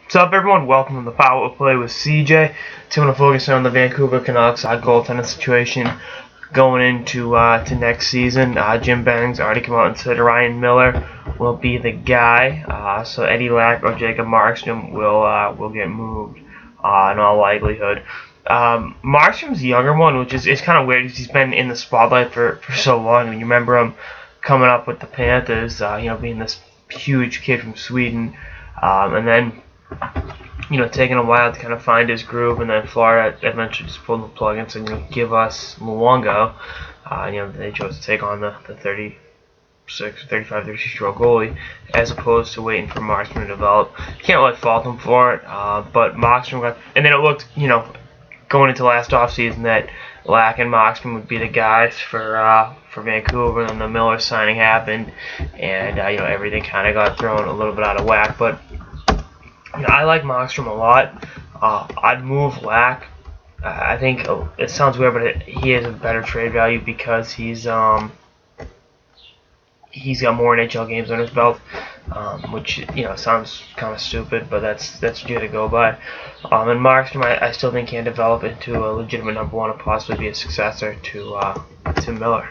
What's up, everyone? Welcome to the Power Play with CJ. Today, I'm going to focus on the Vancouver Canucks goaltending situation going into to next season. Jim Benning's already come out and said Ryan Miller will be the guy. So Eddie Lack or Jacob Markstrom will get moved in all likelihood. Markstrom's the younger one, which is kind of weird because he's been in the spotlight for so long. I mean, you remember him coming up with the Panthers, being this huge kid from Sweden, and then taking a while to kind of find his groove, and then Florida eventually just pulled the plug and said, give us Luongo. They chose to take on the 35, 36-year-old goalie, as opposed to waiting for Markstrom to develop. Can't really fault him for it, but Markstrom got, and then it looked, going into last offseason that Lack and Markstrom would be the guys for Vancouver, and then the Miller signing happened, and everything kind of got thrown a little bit out of whack, but I like Markstrom a lot. I'd move Lack. I think it sounds weird, but he has a better trade value because he's got more NHL games on his belt, which sounds kind of stupid, but that's what you got to go by. And Markstrom, I still think can develop into a legitimate number one and possibly be a successor to Miller.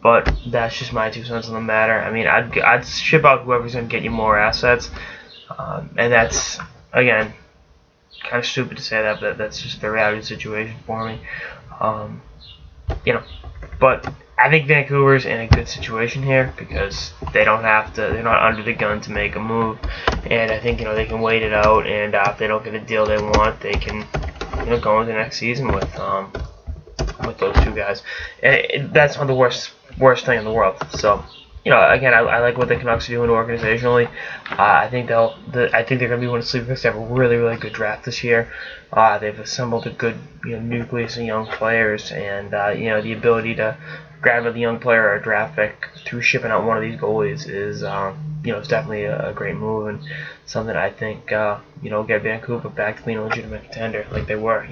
But that's just my 2 cents on the matter. I mean, I'd ship out whoever's gonna get you more assets. And that's, again, kind of stupid to say that, but that's just the reality of the situation for me. But I think Vancouver's in a good situation here because they're not under the gun to make a move, and I think they can wait it out, and if they don't get a deal they want, they can go into next season with those two guys, and that's not the worst thing in the world. So. Again, I like what the Canucks are doing organizationally. I think they're going to be one of the sleepers. They have a really, really good draft this year. They've assembled a good nucleus of young players, and the ability to grab a young player or a draft pick through shipping out one of these goalies is it's definitely a great move, and something I think get Vancouver back to being a legitimate contender like they were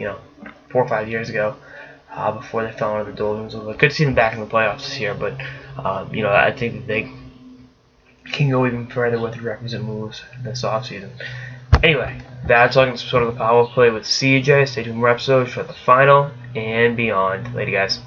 4 or 5 years ago. Before they fell into the doldrums. It was good to see them back in the playoffs this year, but I think that they can go even further with the requisite moves this offseason. Anyway, that's all sort of the Power Play with CJ. Stay tuned for episodes for the final and beyond. Later, guys.